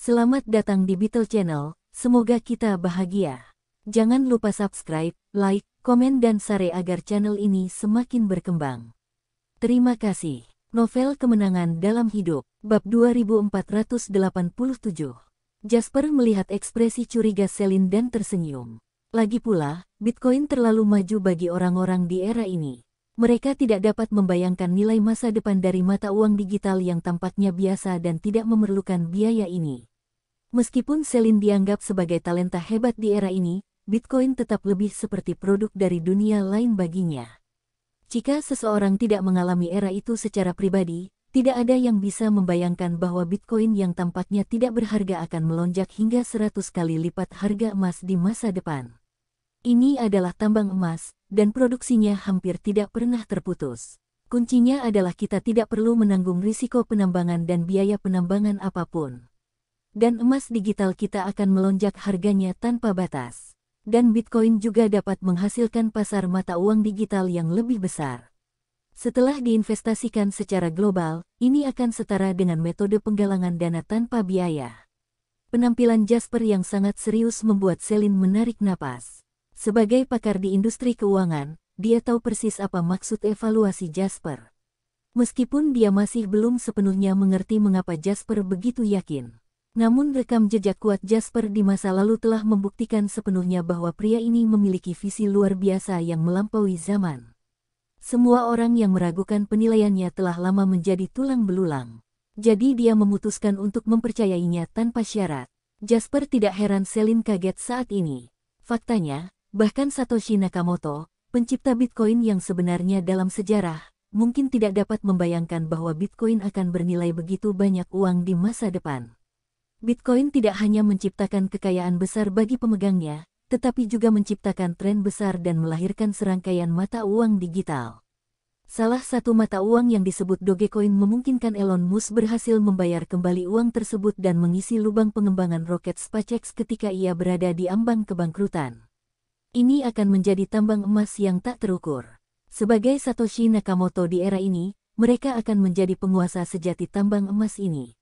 Selamat datang di Beetle Channel, semoga kita bahagia. Jangan lupa subscribe, like, komen dan share agar channel ini semakin berkembang. Terima kasih. Novel Kemenangan Dalam Hidup, bab 2487. Jasper melihat ekspresi curiga Celine dan tersenyum. Lagi pula, Bitcoin terlalu maju bagi orang-orang di era ini. Mereka tidak dapat membayangkan nilai masa depan dari mata uang digital yang tampaknya biasa dan tidak memerlukan biaya ini. Meskipun Celine dianggap sebagai talenta hebat di era ini, Bitcoin tetap lebih seperti produk dari dunia lain baginya. Jika seseorang tidak mengalami era itu secara pribadi, tidak ada yang bisa membayangkan bahwa Bitcoin yang tampaknya tidak berharga akan melonjak hingga 100 kali lipat harga emas di masa depan. Ini adalah tambang emas, dan produksinya hampir tidak pernah terputus. Kuncinya adalah kita tidak perlu menanggung risiko penambangan dan biaya penambangan apapun. Dan emas digital kita akan melonjak harganya tanpa batas. Dan Bitcoin juga dapat menghasilkan pasar mata uang digital yang lebih besar. Setelah diinvestasikan secara global, ini akan setara dengan metode penggalangan dana tanpa biaya. Penampilan Jasper yang sangat serius membuat Celine menarik napas. Sebagai pakar di industri keuangan, dia tahu persis apa maksud evaluasi Jasper. Meskipun dia masih belum sepenuhnya mengerti mengapa Jasper begitu yakin. Namun rekam jejak kuat Jasper di masa lalu telah membuktikan sepenuhnya bahwa pria ini memiliki visi luar biasa yang melampaui zaman. Semua orang yang meragukan penilaiannya telah lama menjadi tulang belulang. Jadi dia memutuskan untuk mempercayainya tanpa syarat. Jasper tidak heran Celine kaget saat ini. Faktanya, bahkan Satoshi Nakamoto, pencipta Bitcoin yang sebenarnya dalam sejarah, mungkin tidak dapat membayangkan bahwa Bitcoin akan bernilai begitu banyak uang di masa depan. Bitcoin tidak hanya menciptakan kekayaan besar bagi pemegangnya, tetapi juga menciptakan tren besar dan melahirkan serangkaian mata uang digital. Salah satu mata uang yang disebut Dogecoin memungkinkan Elon Musk berhasil membayar kembali uang tersebut dan mengisi lubang pengembangan roket SpaceX ketika ia berada di ambang kebangkrutan. Ini akan menjadi tambang emas yang tak terukur. Sebagai Satoshi Nakamoto di era ini, mereka akan menjadi penguasa sejati tambang emas ini.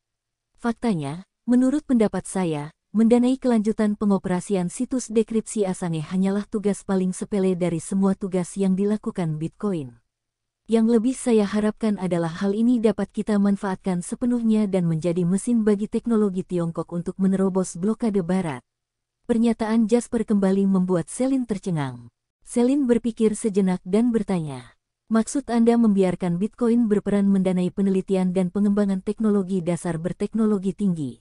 Faktanya, menurut pendapat saya, mendanai kelanjutan pengoperasian situs dekripsi Asange hanyalah tugas paling sepele dari semua tugas yang dilakukan Bitcoin. Yang lebih saya harapkan adalah hal ini dapat kita manfaatkan sepenuhnya dan menjadi mesin bagi teknologi Tiongkok untuk menerobos blokade Barat. Pernyataan Jasper kembali membuat Celine tercengang. Celine berpikir sejenak dan bertanya, "Maksud Anda membiarkan Bitcoin berperan mendanai penelitian dan pengembangan teknologi dasar berteknologi tinggi?"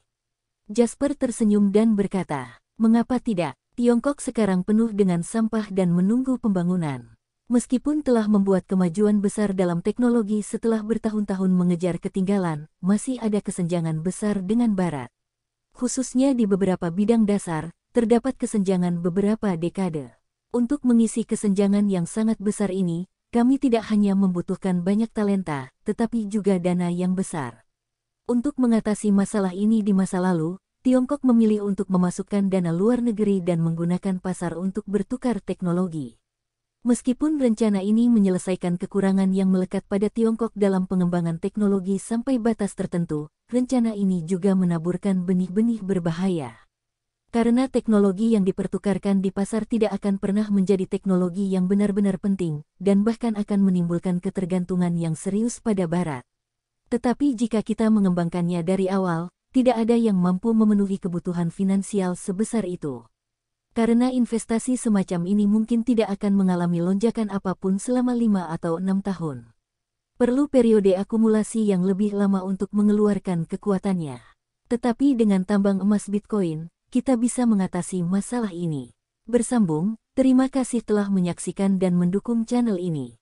Jasper tersenyum dan berkata, "Mengapa tidak? Tiongkok sekarang penuh dengan sampah dan menunggu pembangunan. Meskipun telah membuat kemajuan besar dalam teknologi setelah bertahun-tahun mengejar ketinggalan, masih ada kesenjangan besar dengan Barat. Khususnya di beberapa bidang dasar, terdapat kesenjangan beberapa dekade. Untuk mengisi kesenjangan yang sangat besar ini, kami tidak hanya membutuhkan banyak talenta, tetapi juga dana yang besar. Untuk mengatasi masalah ini di masa lalu, Tiongkok memilih untuk memasukkan dana luar negeri dan menggunakan pasar untuk bertukar teknologi. Meskipun rencana ini menyelesaikan kekurangan yang melekat pada Tiongkok dalam pengembangan teknologi sampai batas tertentu, rencana ini juga menaburkan benih-benih berbahaya. Karena teknologi yang dipertukarkan di pasar tidak akan pernah menjadi teknologi yang benar-benar penting, dan bahkan akan menimbulkan ketergantungan yang serius pada Barat. Tetapi jika kita mengembangkannya dari awal, tidak ada yang mampu memenuhi kebutuhan finansial sebesar itu. Karena investasi semacam ini mungkin tidak akan mengalami lonjakan apapun selama 5 atau 6 tahun. Perlu periode akumulasi yang lebih lama untuk mengeluarkan kekuatannya. Tetapi dengan tambang emas Bitcoin, kita bisa mengatasi masalah ini. Bersambung, terima kasih telah menyaksikan dan mendukung channel ini.